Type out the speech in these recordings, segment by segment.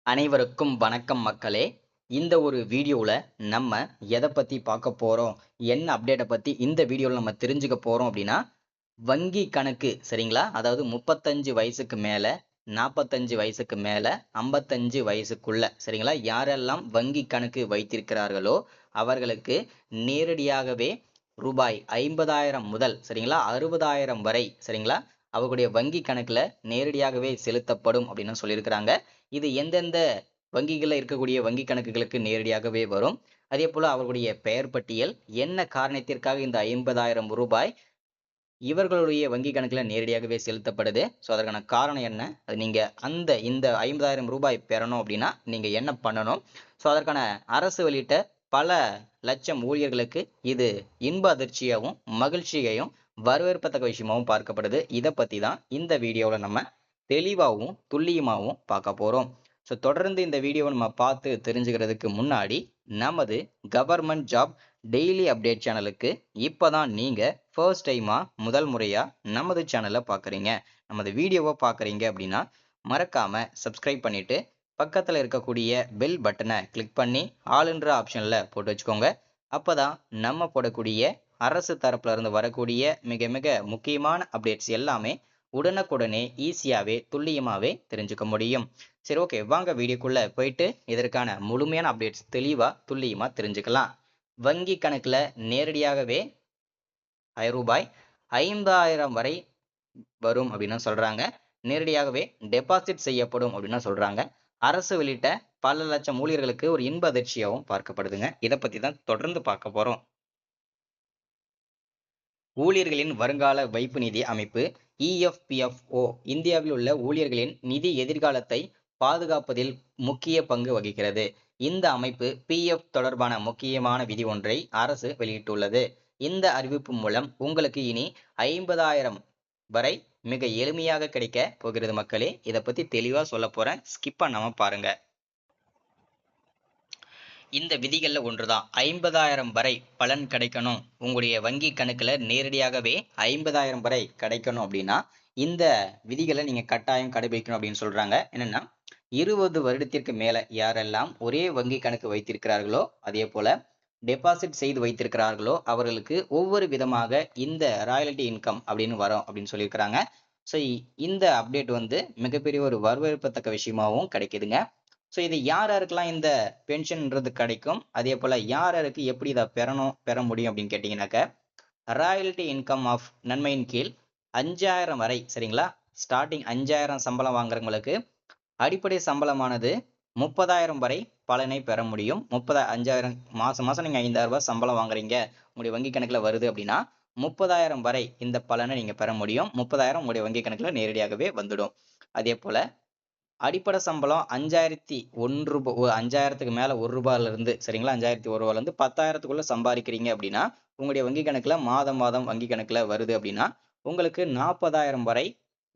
அனைவருக்கும் வணக்கம் மக்களே. இந்த ஒரு வீடியோல நம்ம எதை பத்தி பார்க்க போறோம், என்ன அப்டேட்டை பத்தி இந்த வீடியோல நம்ம தெரிஞ்சுக்க போறோம் அப்படின்னா, வங்கி கணக்கு சரிங்களா? அதாவது 35 வயசுக்கு மேல, 45 வயசுக்கு மேல, 55 வயசுக்குள்ள சரிங்களா? யாரெல்லாம் வங்கி கணக்கு வைத்திருக்கிறார்களோ அவர்களுக்கு நேரடியாகவே ரூபாய் 50,000 முதல் சரிங்களா 60,000 வரை சரிங்களா அவர்களுடைய வங்கி கணக்குல நேரடியாகவே செலுத்தப்படும் அப்படின்னு சொல்லியிருக்கிறாங்க. இது எந்தெந்த வங்கிகள்ல இருக்கக்கூடிய வங்கி கணக்குகளுக்கு நேரடியாகவே வரும். அதே போல அவர்களுடைய பெயர் பட்டியல் என்ன காரணத்திற்காக இந்த 50,000 ரூபாய் இவர்களுடைய வங்கி கணக்குல நேரடியாகவே செலுத்தப்படுது. ஸோ அதற்கான காரணம் என்ன, அது நீங்க இந்த 50,000 ரூபாய் பெறணும் அப்படின்னா நீங்க என்ன பண்ணணும். ஸோ அதற்கான அரசு வெளியிட்ட பல லட்சம் ஊழியர்களுக்கு இது இன்ப அதிர்ச்சியாகவும் மகிழ்ச்சியையும் வரவேற்பத்தக்க விஷயமாகவும் பார்க்கப்படுது. இதை பத்தி தான் இந்த வீடியோவில் நம்ம தெளிவாகவும் துல்லியமாகவும் பார்க்க போறோம். ஸோ தொடர்ந்து இந்த வீடியோவை நம்ம பார்த்து தெரிஞ்சுக்கிறதுக்கு முன்னாடி நமது கவர்மெண்ட் ஜாப் டெய்லி அப்டேட் சேனலுக்கு இப்பதான் நீங்க ஃபர்ஸ்ட் டைமா முதல் முறையா நமது சேனலை பார்க்குறீங்க, நமது வீடியோவை பார்க்குறீங்க அப்படின்னா மறக்காம சப்ஸ்கிரைப் பண்ணிட்டு பக்கத்தில் இருக்கக்கூடிய பெல் பட்டனை கிளிக் பண்ணி ஆளுன்ற ஆப்ஷன்ல போட்டு வச்சுக்கோங்க. அப்பதான் நம்ம போடக்கூடிய அரசு தரப்புல இருந்து வரக்கூடிய மிக மிக முக்கியமான அப்டேட்ஸ் எல்லாமே உடனுக்குடனே ஈஸியாவே துல்லியமாவே தெரிஞ்சுக்க முடியும். சரி, ஓகே, வாங்க வீடியோக்குள்ள போயிட்டு இதற்கான முழுமையான அப்டேட்ஸ் தெளிவா துல்லியமா தெரிஞ்சுக்கலாம். வங்கி கணக்குல நேரடியாகவே ரூபாய் 5,000 வரை வரும் அப்படின்னு சொல்றாங்க. நேரடியாகவே டெபாசிட் செய்யப்படும் அப்படின்னு சொல்றாங்க. அரசு வெளியிட்ட பல லட்சம் ஊழியர்களுக்கு ஒரு இன்ப அதிர்ச்சியாகவும் பார்க்கப்படுதுங்க. இதை பத்தி தான் தொடர்ந்து பார்க்க போறோம். ஊழியர்களின் வருங்கால வைப்பு நிதி அமைப்பு EFPFO இந்தியாவில் உள்ள ஊழியர்களின் நிதி எதிர்காலத்தை பாதுகாப்பதில் முக்கிய பங்கு வகிக்கிறது. இந்த அமைப்பு PF தொடர்பான முக்கியமான விதி ஒன்றை அரசு வெளியிட்டுள்ளது. இந்த அறிவிப்பு மூலம் உங்களுக்கு இனி 50,000 வரை மிக எளிமையாக கிடைக்க போகிறது மக்களே. இதை பத்தி தெளிவா சொல்ல போறேன், ஸ்கிப் பண்ணாம பாருங்க. இந்த விதிகள்ல ஒன்றுதான் 50,000 வரை பலன் கிடைக்கணும், உங்களுடைய வங்கி கணக்குல நேரடியாகவே 50,000 வரை கிடைக்கணும் அப்படின்னா இந்த விதிகளை நீங்க கட்டாயம் கடைபிடிக்கணும் அப்படின்னு சொல்றாங்க. என்னன்னா 20 வருடத்திற்கு மேல யாரெல்லாம் ஒரே வங்கி கணக்கு வைத்திருக்கிறார்களோ அதே போல டெபாசிட் செய்து வைத்திருக்கிறார்களோ அவர்களுக்கு ஒவ்வொரு விதமாக இந்த ராயல்டி இன்கம் அப்படின்னு வரும் அப்படின்னு சொல்லியிருக்கிறாங்க. ஸோ இந்த அப்டேட் வந்து மிகப்பெரிய ஒரு வரவேற்பத்தக்க விஷயமாவும் கிடைக்குதுங்க. ஸோ இது யார் யாருக்கெல்லாம் இந்த பென்ஷன்ன்றது கிடைக்கும், அதே போல யார் யாருக்கு எப்படி இதை பெற முடியும் அப்படின்னு கேட்டீங்கன்னாக்க, ராயல்டி இன்கம் ஆஃப் நன்மையின் கீழ் 5,000 வரை சரிங்களா, ஸ்டார்டிங் 5,000 சம்பளம் வாங்குறவங்களுக்கு அடிப்படை சம்பளமானது 30,000 வரை பலனை பெற முடியும். 5,000 மாசம் மாசம் நீங்க 5,000 ரூபாய் சம்பளம் வாங்குறீங்க, உங்களுடைய வங்கி கணக்குல வருது அப்படின்னா 30,000 வரை இந்த பலனை நீங்க பெற முடியும். 30,000 உங்களுடைய வங்கி கணக்குல நேரடியாகவே வந்துடும். அதே போல அடிப்படை சம்பளம் 5,001 ரூபாய், 5,000க்கு மேல ரூபாயில இருந்து சரிங்களா, 5,001 ரூபாயில இருந்து 10,000த்துக்குள்ள சம்பாதிக்கிறீங்க அப்படின்னா உங்களுடைய வங்கி கணக்குல மாதம் மாதம் வங்கி கணக்குல வருது அப்படின்னா உங்களுக்கு 40,000 வரை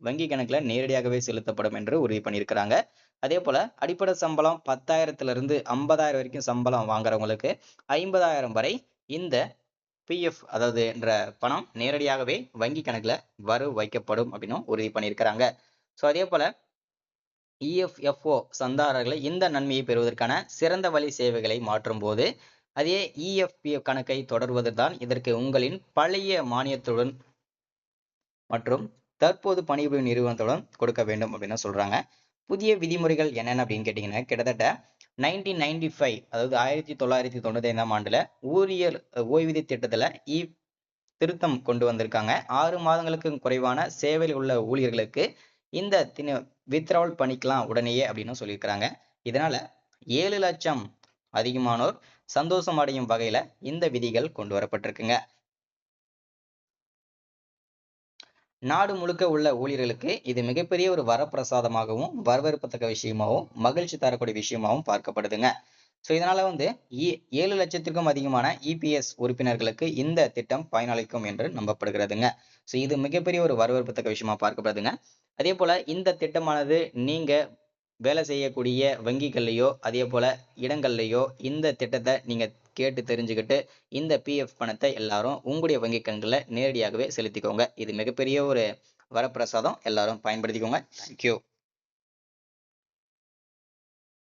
வங்கி கணக்குல நேரடியாகவே செலுத்தப்படும் என்று உறுதி பண்ணியிருக்கிறாங்க. அதே போல அடிப்படை சம்பளம் 10,000த்துல இருந்து 50,000 வரைக்கும் சம்பளம் வாங்குறவங்களுக்கு 50,000 வரை இந்த PF அதாவது என்ற பணம் நேரடியாகவே வங்கி கணக்குல வைக்கப்படும் அப்படின்னு உறுதி பண்ணியிருக்கிறாங்க. ஸோ அதே போல EFFO சந்தாரர்களை இந்த நன்மையை பெறுவதற்கான சிறந்த வழி சேவைகளை மாற்றும் போது அதே EFPF கணக்கை தொடர்வது தான் இதற்கு உங்களின் பழைய மானியத்துடன் மற்றும் தற்போது பணிபுரியும் நிறுவனத்துடன் கொடுக்க வேண்டும் அப்படின்னு சொல்றாங்க. புதிய விதிமுறைகள் என்னென்ன அப்படின்னு கேட்டீங்கன்னா, கிட்டத்தட்ட 1995 அதாவது 1995ஆம் ஆண்டுல ஊழியர் ஓய்வூதிய திட்டத்துல திருத்தம் கொண்டு வந்திருக்காங்க. 6 மாதங்களுக்கு குறைவான சேவையில் உள்ள ஊழியர்களுக்கு இந்த வித்ட்ராவல் பண்ணிக்கலாம் உடனேயே அப்படின்னு சொல்லியிருக்கிறாங்க. இதனால 7 லட்சம் அதிகமானோர் சந்தோஷம் அடையும் வகையில இந்த விதிகள் கொண்டு வரப்பட்டிருக்குங்க. நாடு முழுக்க உள்ள ஊழியர்களுக்கு இது மிகப்பெரிய ஒரு வரப்பிரசாதமாகவும் வரவேற்பத்தக்க விஷயமாகவும் மகிழ்ச்சி தரக்கூடிய விஷயமாகவும் பார்க்கப்படுதுங்க. ஸோ இதனால வந்து 7 லட்சத்திற்கும் அதிகமான EPS உறுப்பினர்களுக்கு இந்த திட்டம் பயனளிக்கும் என்று நம்பப்படுகிறதுங்க. ஸோ இது மிகப்பெரிய ஒரு வரவேற்பத்தக்க விஷயமா பார்க்கப்படுதுங்க. அதே போல இந்த திட்டமானது நீங்க வேலை செய்யக்கூடிய வங்கிகள்லையோ அதே போல இடங்கள்லையோ இந்த திட்டத்தை நீங்க கேட்டு தெரிஞ்சுக்கிட்டு இந்த PF பணத்தை எல்லாரும் உங்களுடைய வங்கி கணக்குல நேரடியாகவே செலுத்திக்கோங்க. இது மிகப்பெரிய ஒரு வரப்பிரசாதம், எல்லாரும் பயன்படுத்திக்கோங்க. தேங்க்யூ.